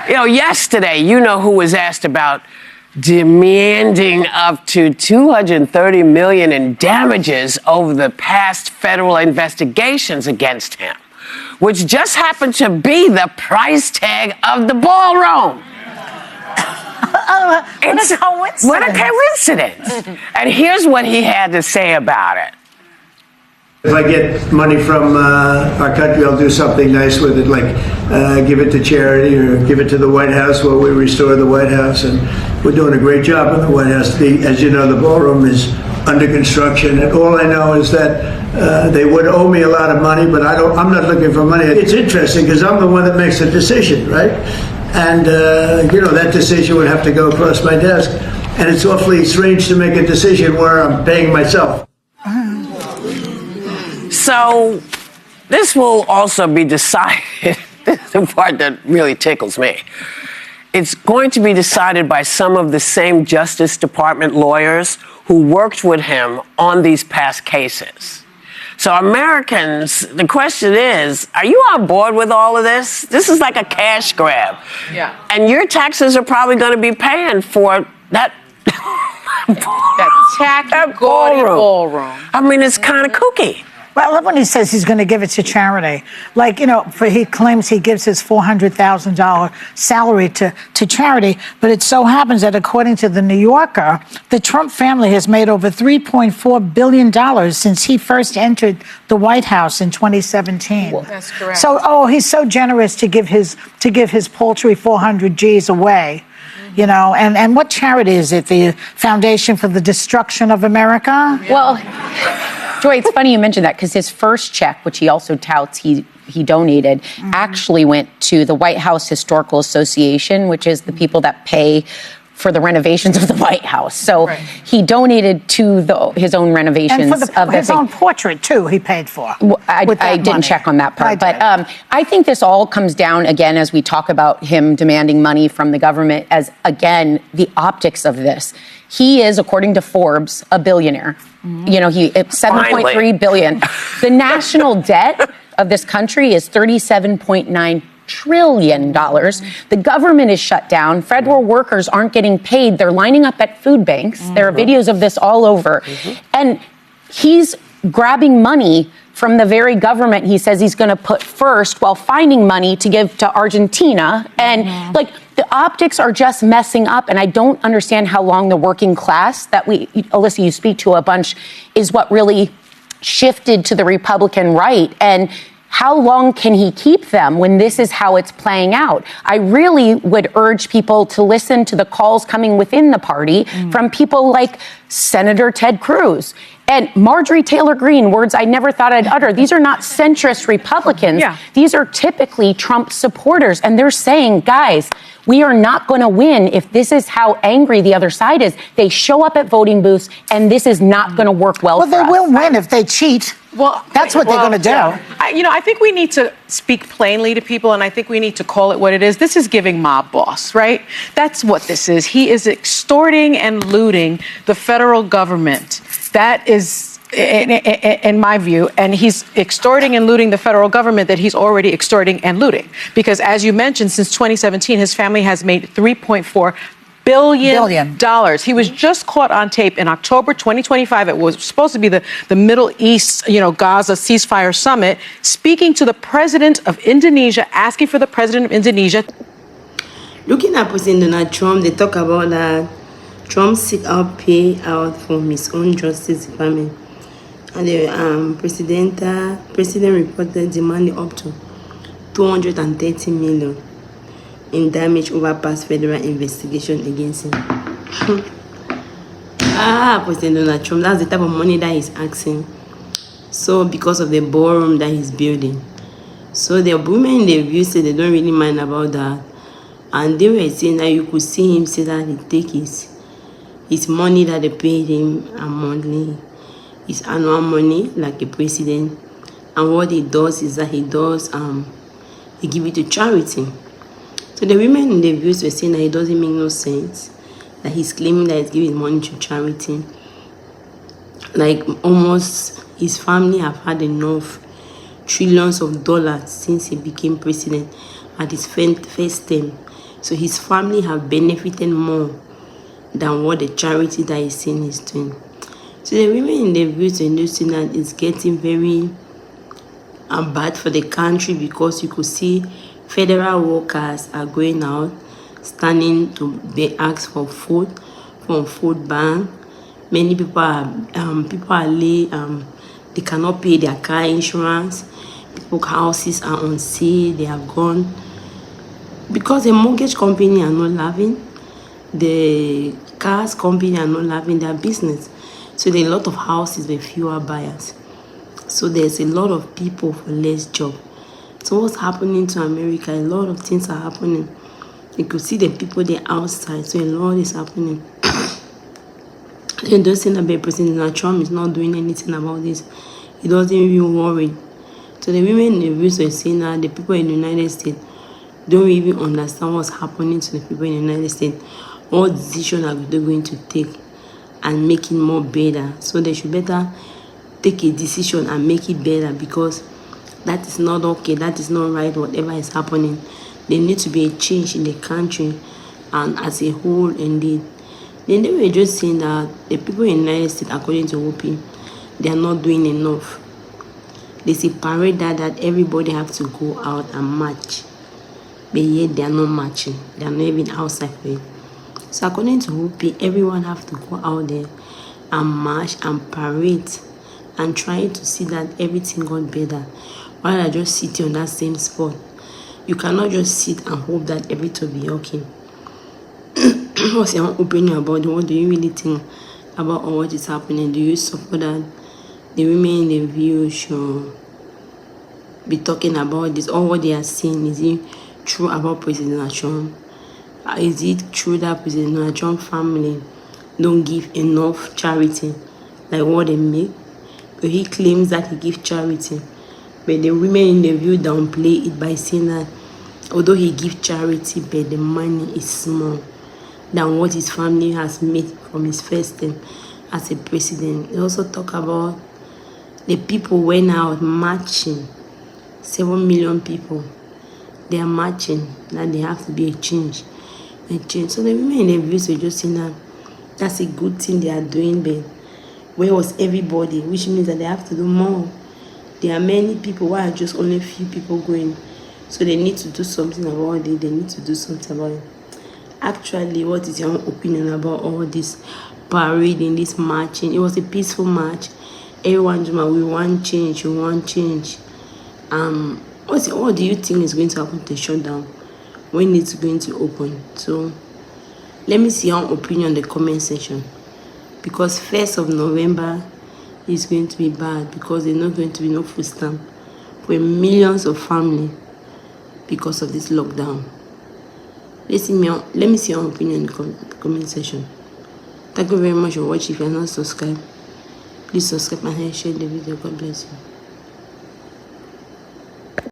Yesterday, who was asked about demanding up to $230 million in damages over the past federal investigations against him, which just happened to be the price tag of the ballroom. What a coincidence. What a coincidence. And here's what he had to say about it. If I get money from our country, I'll do something nice with it, like give it to charity or give it to the White House while we restore the White House. And we're doing a great job in the White House. As you know, the ballroom is under construction. And all I know is that they would owe me a lot of money, but I'm not looking for money. It's interesting because I'm the one that makes the decision, right? And, that decision would have to go across my desk. And it's awfully strange to make a decision where I'm paying myself. So this will also be decided. This is the part that really tickles me. It's going to be decided by some of the same Justice Department lawyers who worked with him on these past cases. So Americans, the question is, are you on board with all of this? This is like a cash grab. Yeah. And your taxes are probably going to be paying for that. That tacky, gaudy ballroom. I mean, it's kind of kooky. Well, I love when he says he's going to give it to charity. He claims he gives his $400,000 salary to charity, but it so happens that according to the New Yorker, the Trump family has made over $3.4 billion since he first entered the White House in 2017. Well, that's correct. So, he's so generous to give his paltry 400 G's away. And what charity is it? The Foundation for the Destruction of America? Well, Joy, it's funny you mentioned that because his first check, which he also touts he donated, actually went to the White House Historical Association, which is the people that pay for the renovations of the White House. So he donated to his own renovations. And for his own portrait, too, he paid for. Well, I didn't check on that part. But I think this all comes down, again, as we talk about him demanding money from the government, as, again, the optics of this. He is, according to Forbes, a billionaire. It's $7.3 billion. The national debt of this country is $37.9 trillion. The government is shut down. Federal workers aren't getting paid. They're lining up at food banks. There are videos of this all over. And he's grabbing money from the very government he says he's going to put first while finding money to give to Argentina. And the optics are just messing up. And I don't understand how long the working class that Alyssa, you speak to a bunch, is what really shifted to the Republican right. And how long can he keep them when this is how it's playing out? I really would urge people to listen to the calls coming within the party from people like Senator Ted Cruz and Marjorie Taylor Greene, words I never thought I'd utter. These are not centrist Republicans. These are typically Trump supporters. And they're saying, guys, we are not going to win if this is how angry the other side is. They show up at voting booths, and this is not going to work well for us. Well, they will win if they cheat. Well, that's what they're going to do. I think we need to speak plainly to people, and I think we need to call it what it is. This is giving mob boss, right? That's what this is. He is extorting and looting the federal government. That is, in my view, and he's extorting and looting the federal government that he's already extorting and looting. Because as you mentioned, since 2017, his family has made $3.4 billion. He was just caught on tape in October 2025. It was supposed to be the Middle East, Gaza ceasefire summit, speaking to the president of Indonesia, asking for the president of Indonesia. Looking at President Donald Trump, they talk about that Trump seek out payout from his own Justice Department. And the president reported demanding up to $230 million in damage over past federal investigation against him. President Donald Trump, that's the type of money that he's asking. So because of the ballroom that he's building. So the women in the view say they don't really mind about that. And they were saying that you could see him say that he take his money that they paid him monthly, his annual money like a president. And what he does is that he give it to charity. So the women in the views were saying that it doesn't make no sense, that he's claiming that he's giving money to charity. Like almost his family have had enough trillions of dollars since he became president at his first term. So his family have benefited more than what the charity that he's saying is doing. So the women in the beauty industry now is getting very bad for the country, because you could see federal workers are going out, standing to be asked for food from food bank. Many people are they cannot pay their car insurance. People's houses are on sale, they are gone because the mortgage company are not loving, the cars company are not loving their business. So there are a lot of houses with fewer buyers. So there's a lot of people for less job. So what's happening to America? A lot of things are happening. You could see the people there outside. So a lot is happening. And those things about President Trump is not doing anything about this. He doesn't even worry. So the women in the views are saying that the people in the United States don't even understand what's happening to the people in the United States. What decision are they going to take and make it more better? So they should better take a decision and make it better, because that is not okay, that is not right, whatever is happening. There needs to be a change in the country and as a whole indeed. Then they were just saying that the people in the United States, according to Whoopi, they are not doing enough. They say parade that everybody have to go out and march, but yet they are not marching. They are not even outside for it. So according to Whoopi, everyone have to go out there and march and parade and try to see that everything got better, while I just sitting on that same spot. You cannot just sit and hope that everything will be okay. What's your opinion about it? What do you really think about all what is happening? Do you support that the women in the view should be talking about this? Or what they are saying, is it true about President Trump? Is it true that President Trump family don't give enough charity like what they make? But he claims that he gives charity, but the women in the view downplay it by saying that although he gives charity, but the money is small than what his family has made from his first term as a president. They also talk about the people went out marching, 7 million people. They are marching, that there have to be a change. So the women in the views were just saying that that's a good thing they are doing, but where was everybody? Which means that they have to do more. There are many people, why are just only few people going? So they need to do something about it. They need to do something about it. Actually, what is your opinion about all this parading, this marching? It was a peaceful march. Everyone, we want change, we want change. What do you think is going to happen to the shutdown? When it's going to open? So let me see your opinion in the comment section. Because 1st of November is going to be bad, because there's not going to be no food stamp for millions of families because of this lockdown. Let me see your opinion in the comment section. Thank you very much for watching. If you are not subscribed, please subscribe and share the video. God bless you.